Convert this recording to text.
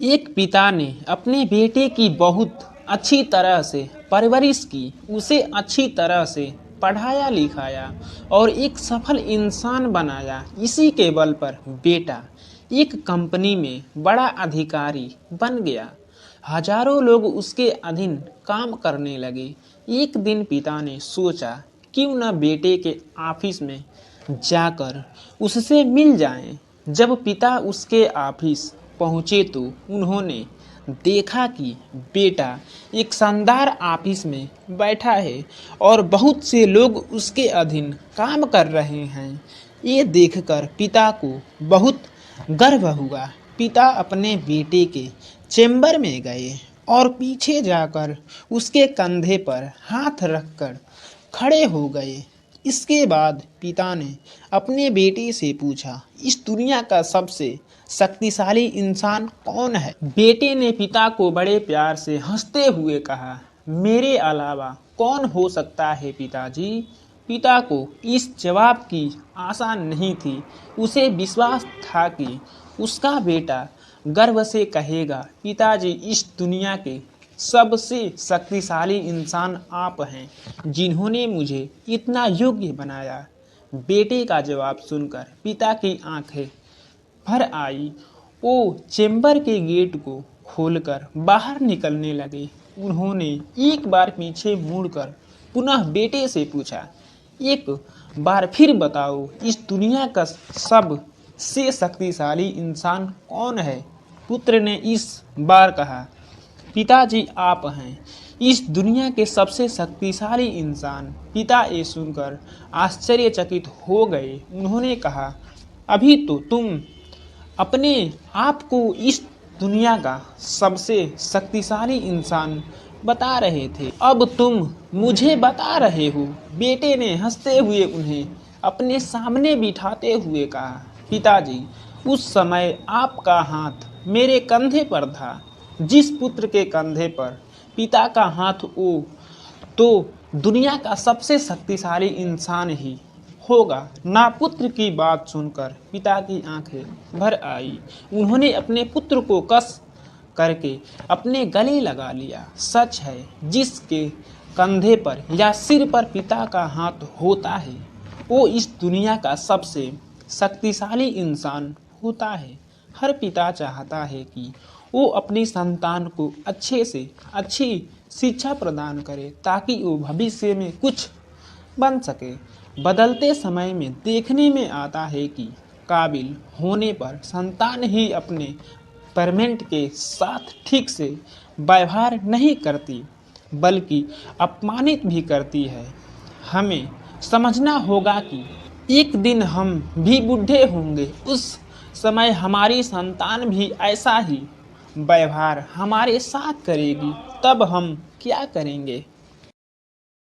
एक पिता ने अपने बेटे की बहुत अच्छी तरह से परवरिश की, उसे अच्छी तरह से पढ़ाया लिखाया और एक सफल इंसान बनाया। इसी के बल पर बेटा एक कंपनी में बड़ा अधिकारी बन गया। हजारों लोग उसके अधीन काम करने लगे। एक दिन पिता ने सोचा, क्यों न बेटे के ऑफिस में जाकर उससे मिल जाएं। जब पिता उसके ऑफिस पहुंचे तो उन्होंने देखा कि बेटा एक शानदार ऑफिस में बैठा है और बहुत से लोग उसके अधीन काम कर रहे हैं। ये देखकर पिता को बहुत गर्व हुआ। पिता अपने बेटे के चेम्बर में गए और पीछे जाकर उसके कंधे पर हाथ रखकर खड़े हो गए। इसके बाद पिता ने अपने बेटे से पूछा, इस दुनिया का सबसे शक्तिशाली इंसान कौन है? बेटे ने पिता को बड़े प्यार से हंसते हुए कहा, मेरे अलावा कौन हो सकता है पिताजी। पिता को इस जवाब की आशा नहीं थी। उसे विश्वास था कि उसका बेटा गर्व से कहेगा, पिताजी, इस दुनिया के सबसे शक्तिशाली इंसान आप हैं, जिन्होंने मुझे इतना योग्य बनाया। बेटे का जवाब सुनकर पिता की आंखें भर आई। वो चेम्बर के गेट को खोलकर बाहर निकलने लगे। उन्होंने एक बार पीछे मुड़कर पुनः बेटे से पूछा, एक बार फिर बताओ, इस दुनिया का सबसे शक्तिशाली इंसान कौन है? पुत्र ने इस बार कहा, पिताजी, आप हैं इस दुनिया के सबसे शक्तिशाली इंसान। पिता ये सुनकर आश्चर्यचकित हो गए। उन्होंने कहा, अभी तो तुम अपने आप को इस दुनिया का सबसे शक्तिशाली इंसान बता रहे थे, अब तुम मुझे बता रहे हो। बेटे ने हंसते हुए उन्हें अपने सामने बिठाते हुए कहा, पिताजी, उस समय आपका हाथ मेरे कंधे पर था। जिस पुत्र के कंधे पर पिता का हाथ हो, तो दुनिया का सबसे शक्तिशाली इंसान ही होगा ना। पुत्र की बात सुनकर पिता की आंखें भर आई। उन्होंने अपने पुत्र को कस करके अपने गले लगा लिया। सच है, जिसके कंधे पर या सिर पर पिता का हाथ होता है, वो इस दुनिया का सबसे शक्तिशाली इंसान होता है। हर पिता चाहता है कि वो अपनी संतान को अच्छे से अच्छी शिक्षा प्रदान करे, ताकि वो भविष्य में कुछ बन सके। बदलते समय में देखने में आता है कि काबिल होने पर संतान ही अपने पेरेंट के साथ ठीक से व्यवहार नहीं करती, बल्कि अपमानित भी करती है। हमें समझना होगा कि एक दिन हम भी बूढ़े होंगे। उस समय हमारी संतान भी ऐसा ही व्यवहार हमारे साथ करेगी, तब हम क्या करेंगे?